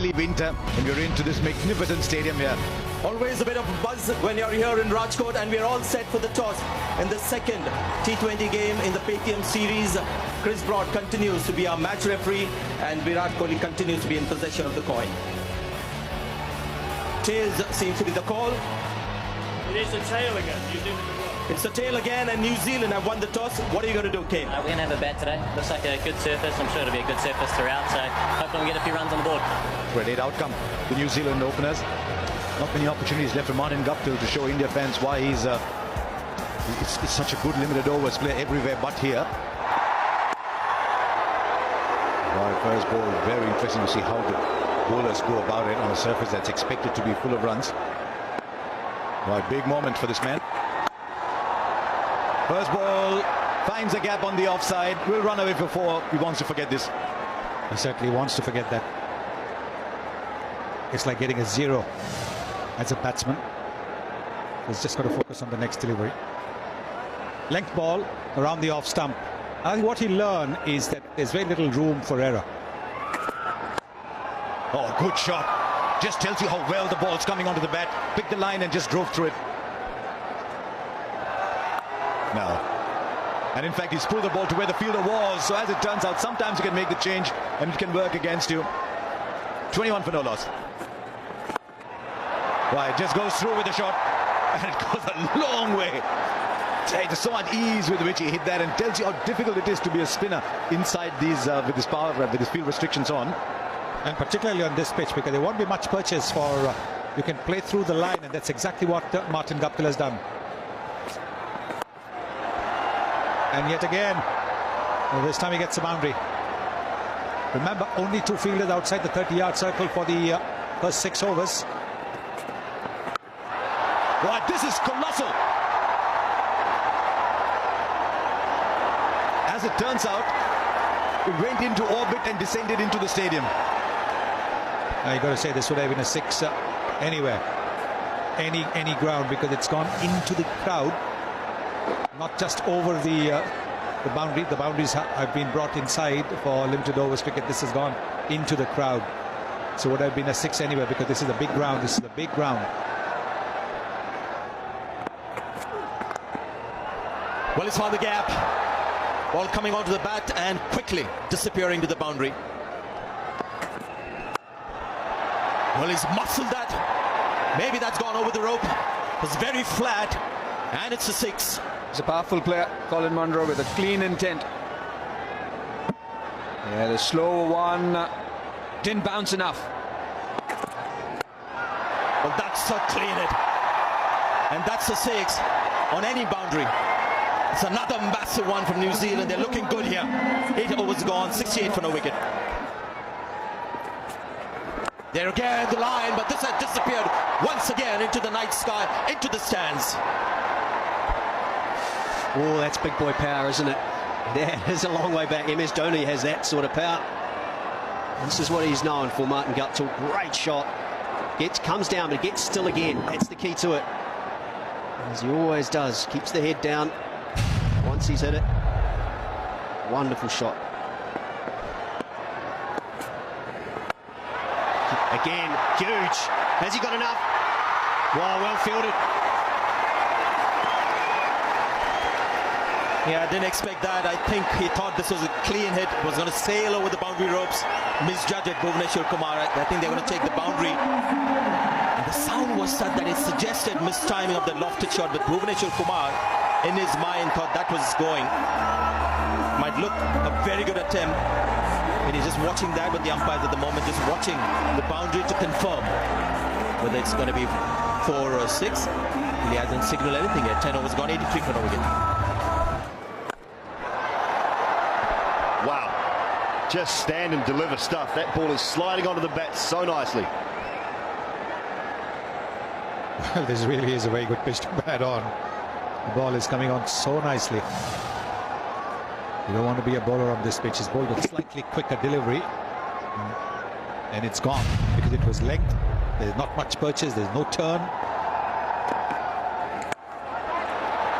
early winter and we're into this magnificent stadium here. Always a bit of buzz when you're here in Rajkot, and we're all set for the toss in the second T20 game in the Paytm series. Chris Broad continues to be our match referee and Virat Kohli continues to be in possession of the coin. Tails seems to be the call. It is a tail again. New Zealand as well. It's the tail again, and New Zealand have won the toss. What are you going to do, Kane? We're going to have a bat today. Looks like a good surface. I'm sure it'll be a good surface throughout, so hopefully we get a few runs on the board. Great outcome. The New Zealand openers. Not many opportunities left for Martin Guptill to show India fans why he's it's such a good limited overs player everywhere but here. Right, first ball, very interesting to see how the bowlers go about it on a surface that's expected to be full of runs. Right, big moment for this man. First ball finds a gap on the offside. Will run away for 4. He wants to forget this. He certainly wants to forget that. It's like getting a 0 as a batsman. He's just got to focus on the next delivery. Length ball around the off stump. I think what he learned is that there's very little room for error. Oh, good shot. Just tells you how well the ball's coming onto the bat. Picked the line and just drove through it. Now, and in fact he's pulled the ball to where the fielder was, so as it turns out sometimes you can make the change and it can work against you. 21 for no loss. Right, just goes through with the shot and it goes a long way. It's so much ease with which he hit that, and tells you how difficult it is to be a spinner inside these with this power, with his field restrictions on. And particularly on this pitch, because there won't be much purchase for you can play through the line, and that's exactly what Martin Guptill has done. And yet again, this time he gets a boundary. Remember, only 2 fielders outside the 30-yard circle for the first 6 overs. Right, this is colossal. As it turns out, it went into orbit and descended into the stadium. You got to say this would have been a 6 anywhere, any ground, because it's gone into the crowd, not just over the boundary. The boundaries have been brought inside for limited overs cricket. This has gone into the crowd, so it would have been a 6 anywhere, because this is a big ground. This is a big ground. Well, he's found the gap. Ball coming onto the bat and quickly disappearing to the boundary. Well, he's muscled that. Maybe that's gone over the rope. It was very flat, and it's a 6. He's a powerful player, Colin Munro, with a clean intent. Yeah, the slow one didn't bounce enough. Well, that's a clean hit, and that's a 6 on any boundary. It's another massive one from New Zealand. They're looking good here. 8 overs gone, 68 for no wicket. There again, the line, but this has disappeared once again into the night sky, into the stands. Oh, that's big boy power, isn't it? That is a long way back. MS Dhoni has that sort of power. This is what he's known for, Martin Guptill. Great shot. Comes down, but gets still again. That's the key to it. As he always does. Keeps the head down once he's hit it. Wonderful shot. Again, huge. Has he got enough? Wow, well fielded. Yeah, I didn't expect that. I think he thought this was a clean hit, was going to sail over the boundary ropes. Misjudged it, Bhuvneshwar Kumar. I think they're going to take the boundary. And the sound was such that it suggested mistiming of the lofted shot, but Bhuvneshwar Kumar, in his mind, thought that was going. Might look a very good attempt. And he's just watching that with the umpires at the moment, just watching the boundary to confirm whether it's going to be 4 or 6. He hasn't signaled anything yet. 10 overs gone, 83 for no wicket. Wow, just stand and deliver stuff. That ball is sliding onto the bat so nicely. Well, this really is a very good pitch to bat on. The ball is coming on so nicely. You don't want to be a bowler on this pitch. It's bowled with slightly quicker delivery, and it's gone because it was length. There's not much purchase. There's no turn.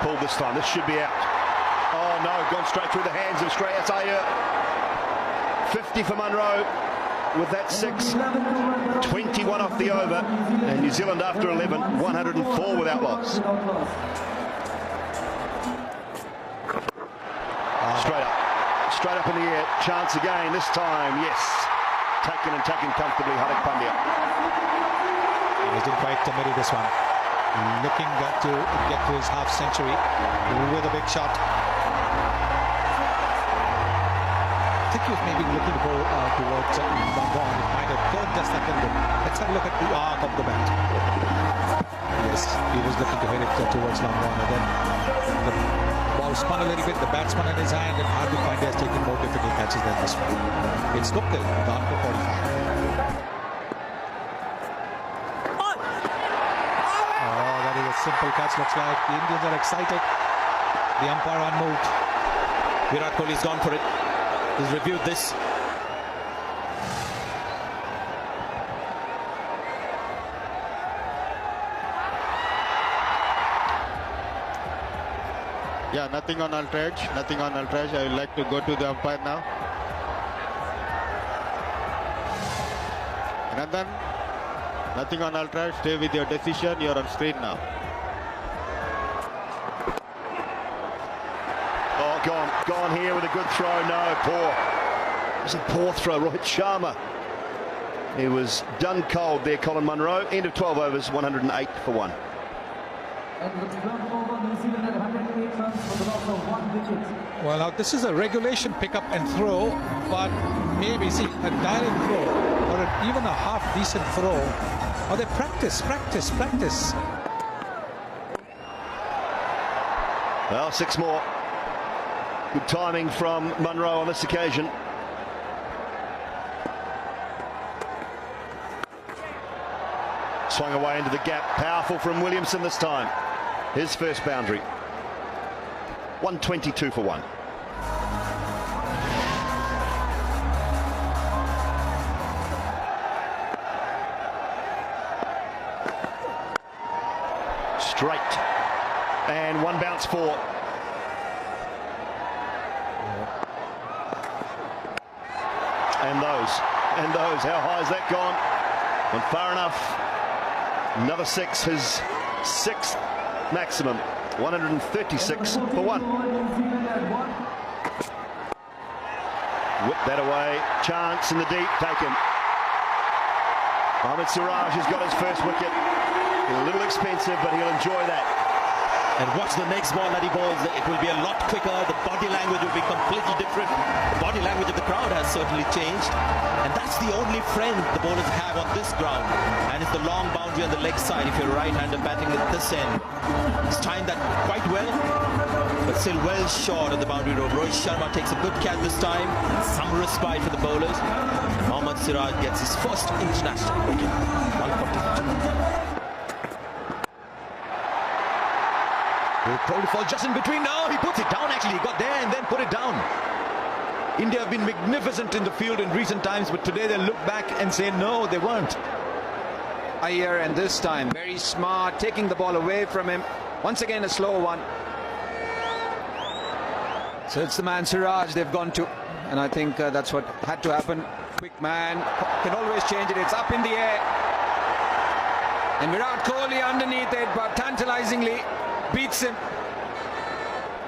Pulled this time. This should be out. Oh no, gone straight through the hands of Shreyas Iyer. 50 for Munro. with that 6. 21 off the over, and New Zealand after 11, 104 without loss. Straight up in the air, chance again, this time, yes. Taken comfortably, Hardik Pandya. He didn't quite middle this one. Looking to get to his half century with a big shot. I think he was maybe looking to go towards Lambon. It might have turned just a little bit. Let's have a look at the arc of the bat. Yes, he was looking to hit it towards Lambon, and then the ball spun a little bit, the bat spun in his hand, and Hardik Pandya has taken more difficult catches than this one. It's Guptill, down for 45. Simple catch, looks like the Indians are excited. The umpire unmoved. Virat Kohli's gone for it. He's reviewed this. Yeah, nothing on outrage. Nothing on outrage. I would like to go to the umpire now. Nandan, nothing on outrage. Stay with your decision. You're on screen now. Gone here with a good throw. No, poor. It was a poor throw. Rohit Sharma. He was done cold there, Colin Munro. End of 12 overs, 108 for 1. Well, now this is a regulation pickup and throw, but maybe, see, a direct throw or even a half decent throw. Or they practice. Well, 6 more. Good timing from Munro on this occasion. Swung away into the gap. Powerful from Williamson this time. His first boundary. 122 for 1. Straight. And 1 bounce 4. And those, how high has that gone? Went far enough. Another 6, his 6th maximum. 136 for 1. Whip that away. Chance in the deep, taken. Mohammad Siraj has got his first wicket. A little expensive, but he'll enjoy that. And watch the next ball that he bowls. It will be a lot quicker. The body language will be completely different. The body language of the crowd has certainly changed. And that's the only friend the bowlers have on this ground. And it's the long boundary on the leg side if you're a right-hander batting at this end. He's timed that quite well, but still well short of the boundary rope. Rohit Sharma takes a good catch this time. Some respite for the bowlers. And Mohammad Siraj gets his first international wicket. 142. He'll probably fall just in between now. He puts it down, actually. He got there and then put it down. India have been magnificent in the field in recent times, but today they'll look back and say, no, they weren't. Iyer, and this time, very smart, taking the ball away from him. Once again, a slow one. So it's the man Siraj they've gone to. And I think that's what had to happen. Quick man, can always change it. It's up in the air. And Virat Kohli underneath it, but tantalizingly beats him.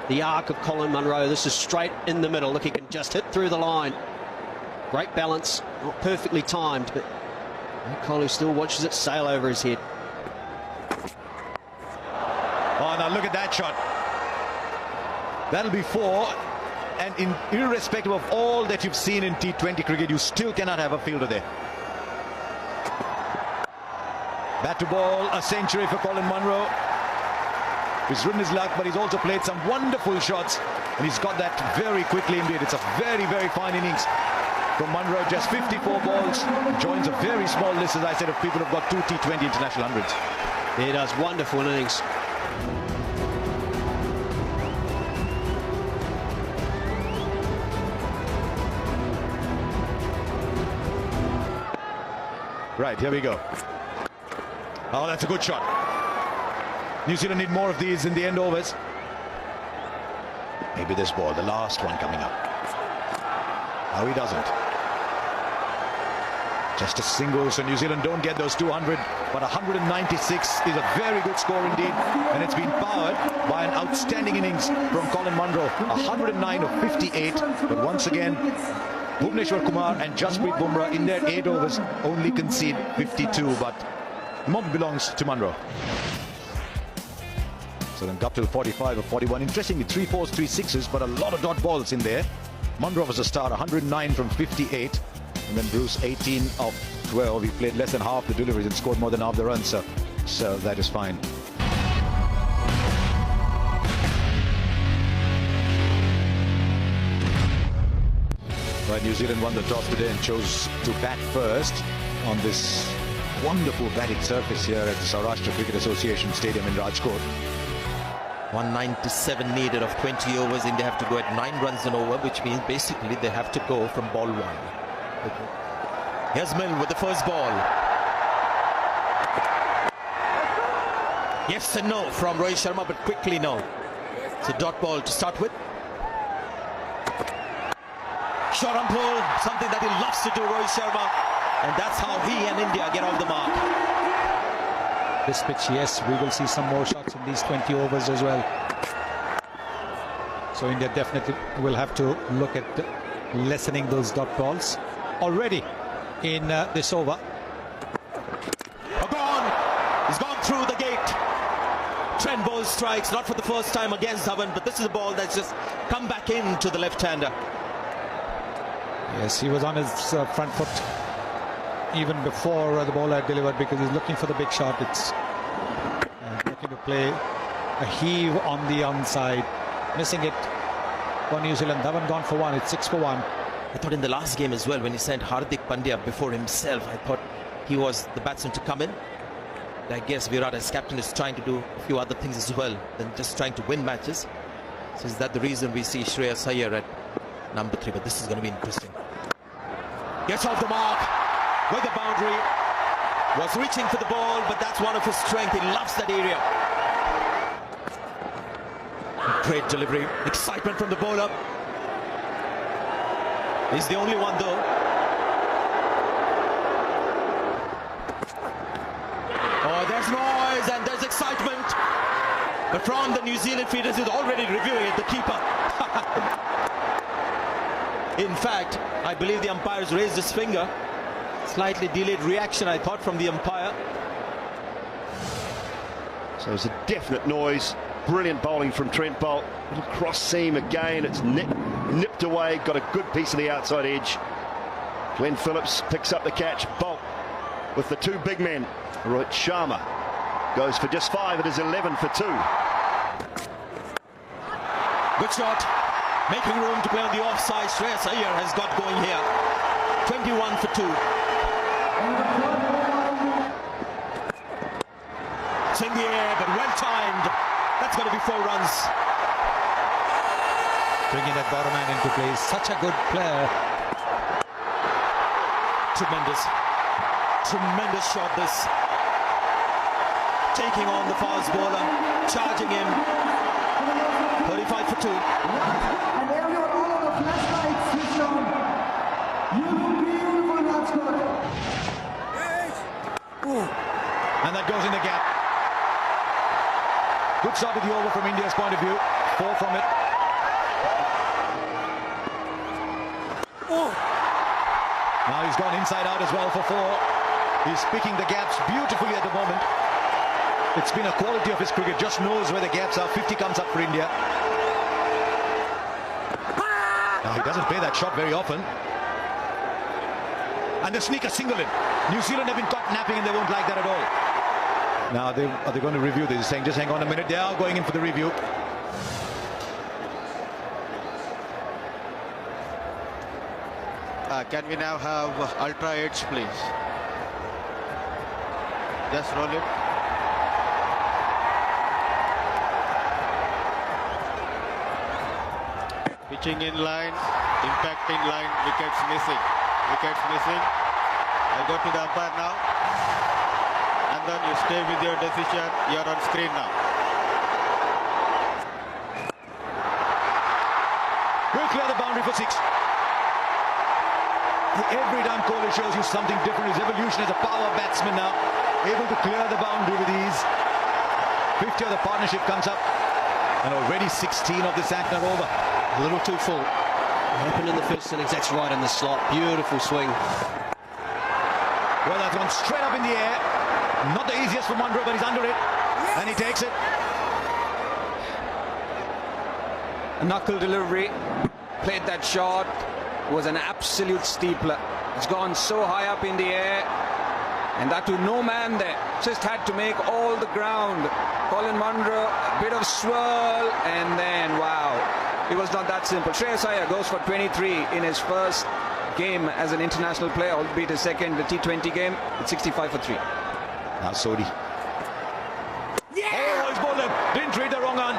The arc of Colin Munro. This is straight in the middle. Look, he can just hit through the line. Great balance, not perfectly timed, but Kohli still watches it sail over his head. Oh, now look at that shot. That'll be 4. And irrespective of all that you've seen in T20 cricket, you still cannot have a fielder there. Bat to ball, a century for Colin Munro. He's ridden his luck, but he's also played some wonderful shots, and he's got that very quickly indeed. It's a very, very fine innings from Munro. Just 54 balls, joins a very small list, as I said, of people who've got 2 T20 international hundreds. He does wonderful innings. Right, here we go. Oh, that's a good shot. New Zealand need more of these in the end overs. Maybe this ball, the last one coming up. No, he doesn't. Just a single, so New Zealand don't get those 200, but 196 is a very good score indeed, and it's been powered by an outstanding innings from Colin Munro. 109 of 58, but once again, Bhuvneshwar Kumar and Jasprit Bumrah in their 8 overs only concede 52, but the moment belongs to Munro. So then Guptill 45 of 41. Interestingly, 3 4s, 3 6s, but a lot of dot balls in there. Munro was a star, 109 from 58. And then Bruce 18 of 12. He played less than half the deliveries and scored more than half the runs, so that is fine. Right, New Zealand won the toss today and chose to bat first on this wonderful batting surface here at the Saurashtra Cricket Association Stadium in Rajkot. 197 needed of 20 overs, and they have to go at 9 runs an over, which means basically they have to go from ball 1. Here's Mill with the first ball. Yes and no from Rohit Sharma, but quickly no. It's a dot ball to start with. Short on pull, something that he loves to do, Rohit Sharma, and that's how he and India get off the mark. This pitch, yes, we will see some more shots in these 20 overs as well. So India definitely will have to look at lessening those dot balls already in this over. Gone! He's gone through the gate. Trent Boult strikes, not for the first time against Dhawan, but this is a ball that's just come back into the left-hander. Yes, he was on his front foot even before the ball had delivered, because he's looking for the big shot. It's looking to play a heave on the onside, missing it for New Zealand. Dhawan gone for 1. It's 6 for 1. I thought in the last game as well, when he sent Hardik Pandya before himself, I thought he was the batsman to come in. I guess Virat as captain is trying to do a few other things as well than just trying to win matches. So is that the reason we see Shreyas Iyer at number 3? But this is going to be interesting. Gets off the mark with the boundary. Was reaching for the ball, but that's one of his strengths. He loves that area. Great delivery. Excitement from the bowler. He's the only one though. Oh, there's noise and there's excitement. But from the New Zealand fielders, he's already reviewing it, the keeper. In fact, I believe the umpire's raised his finger. Slightly delayed reaction, I thought, from the umpire. So it's a definite noise. Brilliant bowling from Trent Boult. Little cross seam again. It's nipped away. Got a good piece of the outside edge. Glenn Phillips picks up the catch. Boult with the 2 big men. Rohit Sharma goes for just 5. It is 11 for 2. Good shot. Making room to play on the offside. Shreyas Iyer has got going here. 21 for 2. It's in the air, but well timed. That's going to be 4 runs. Bringing that bottom man into play. Such a good player. Tremendous. Tremendous shot this. Taking on the fast bowler. Charging him. 35 for 2. And everyone, all of the flashlights switched on. You look beautiful, Rajkot. And that goes in the gap. Good start to the over from India's point of view. 4 from it. Now he's gone inside out as well for 4. He's picking the gaps beautifully at the moment. It's been a quality of his cricket. Just knows where the gaps are. 50 comes up for India. Now he doesn't play that shot very often. And they sneak a single in. New Zealand have been caught napping and they won't like that at all. Now are they going to review this? He's saying just hang on a minute. They are going in for the review. Can we now have ultra edge, please? Just roll it. Pitching in line, impact in line, wickets missing. Wickets missing. I go to the umpire now. And then you stay with your decision. You're on screen now. We'll clear the boundary for 6. Every time Kohli shows you something different. His evolution as a power batsman now, able to clear the boundary with ease. 50 of the partnership comes up, and already 16 of the Santner over. A little too full. Happened in the first innings. That's right in the slot. Beautiful swing. Well, that's gone straight up in the air. Not the easiest for Munro, but he's under it, and he takes it. A knuckle delivery. Played that shot. Was an absolute steepler. It's gone so high up in the air, and that to no man there. Just had to make all the ground. Colin Munro, a bit of swirl, and then wow, it was not that simple. Shreyas Iyer goes for 23 in his first game as an international player, albeit his second T20 game. It's 65 for 3. Now Sodhi. Yeah! Oh, he's bowled it. Didn't read the wrong one.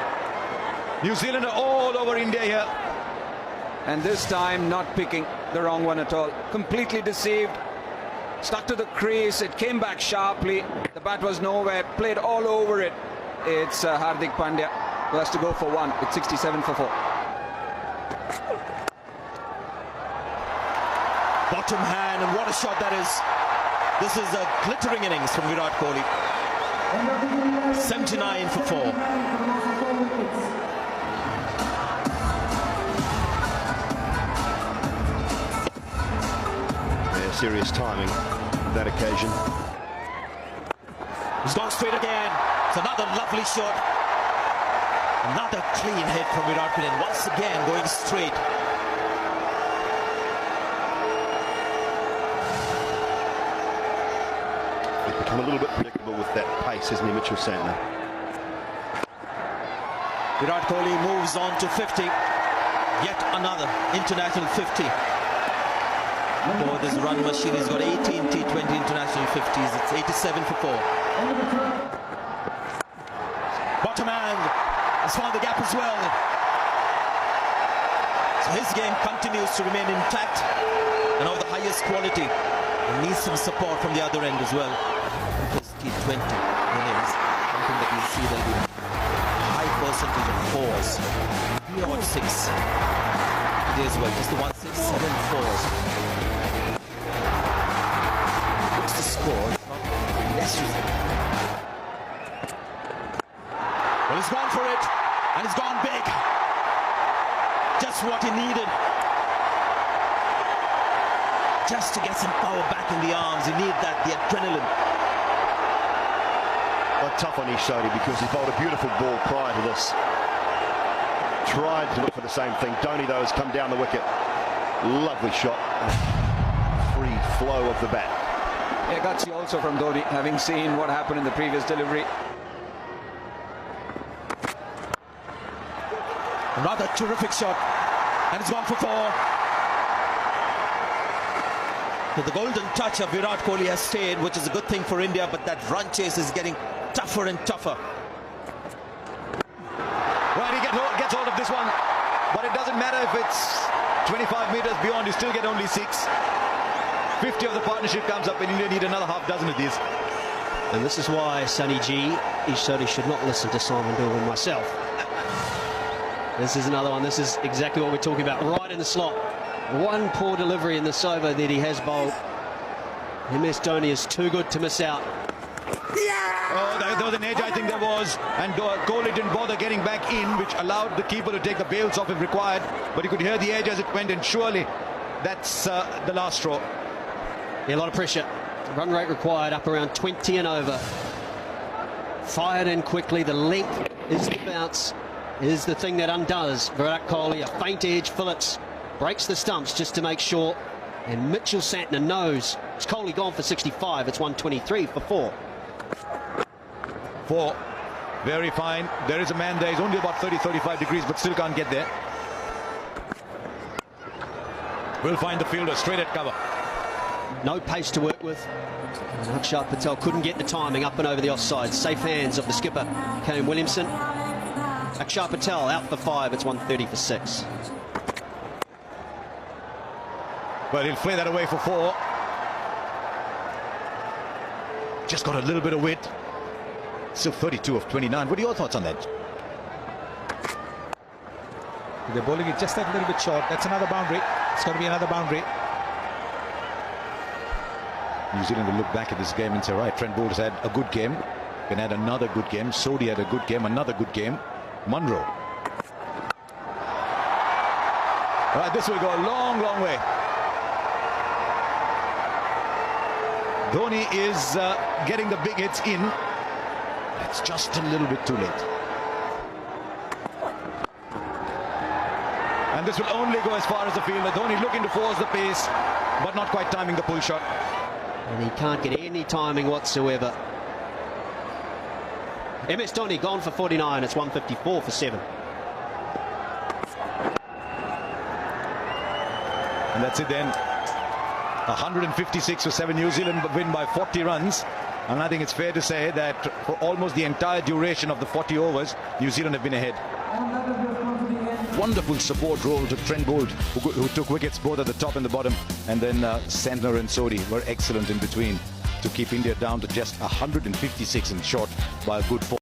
New Zealand are all over India here. And this time not picking the wrong one at all. Completely deceived. Stuck to the crease. It came back sharply. The bat was nowhere. Played all over it. It's Hardik Pandya who has to go for 1 with 67 for 4. Bottom hand, and what a shot that is. This is a glittering innings from Virat Kohli. 79 for 4. Serious timing on that occasion. He's gone straight again. It's another lovely shot. Another clean hit from Virat Kohli, and once again going straight. He's become a little bit predictable with that pace, isn't he, Mitchell Santner? Virat Kohli moves on to 50. Yet another international 50. For this run machine, he's got 18 T20 international 50s. It's 87 for 4. Bottom hand has found the gap as well. So his game continues to remain intact and of the highest quality. He needs some support from the other end as well. His T20 innings, something that you see there'll be a high percentage of 4s. 3 or 6. It is well, just the 1, 6, 7 4s. The score is not necessary. Well, he's gone for it, and he's gone big. Just what he needed. Just to get some power back in the arms. He needed that, the adrenaline. Well, tough on Sodhi because he bowled a beautiful ball prior to this. Tried to look for the same thing. Dhoni, though, has come down the wicket. Lovely shot. Free flow of the bat. Yeah, gutsy also from Dhoni, having seen what happened in the previous delivery. Another terrific shot, and it's gone for 4. So the golden touch of Virat Kohli has stayed, which is a good thing for India, but that run chase is getting tougher and tougher. Well, he gets hold of this one, but it doesn't matter if it's 25 meters beyond, you still get only 6. 50 of the partnership comes up, and India need another half dozen of these. And this is why, Sonny G, Sodhi should not listen to Simon Dool and myself. This is another one. This is exactly what we're talking about. Right in the slot. One poor delivery in this over that he has bowled. MS Dhoni is too good to miss out. Oh, there was an edge, I think there was, and Kohli didn't bother getting back in, which allowed the keeper to take the bails off if required, but he could hear the edge as it went, and surely that's the last straw. Yeah, a lot of pressure. Run rate required up around 20 and over. Fired in quickly. The length is the bounce, is the thing that undoes Virat Kohli. A faint edge. Phillips breaks the stumps just to make sure. And Mitchell Santner knows. It's Kohli gone for 65. It's 123 for 4. 4. Very fine. There is a man there. He's only about 30-35 degrees, but still can't get there. Will find the fielder straight at cover. No pace to work with. Akshar Patel couldn't get the timing up and over the offside. Safe hands of the skipper, Kane Williamson. Akshar Patel out for 5. It's 130 for 6. Well, he'll play that away for 4. Just got a little bit of width. Still 32 of 29. What are your thoughts on that? They're bowling it just that little bit short. That's another boundary. It's going to be another boundary. New Zealand will look back at this game and say, right, Trent Boult has had a good game, can add another good game. Sodhi had a good game, another good game. Munro. Right, this will go a long, long way. Dhoni is getting the big hits in. It's just a little bit too late. And this will only go as far as the fielder. Dhoni looking to force the pace, but not quite timing the pull shot. And he can't get any timing whatsoever. MS Dhoni gone for 49. It's 154 for 7. And that's it then. 156 for 7. New Zealand win by 40 runs. And I think it's fair to say that for almost the entire duration of the 40 overs, New Zealand have been ahead. Wonderful support role to Trent Boult, who took wickets both at the top and the bottom. And then Santner and Sodhi were excellent in between to keep India down to just 156 and short by a good 4.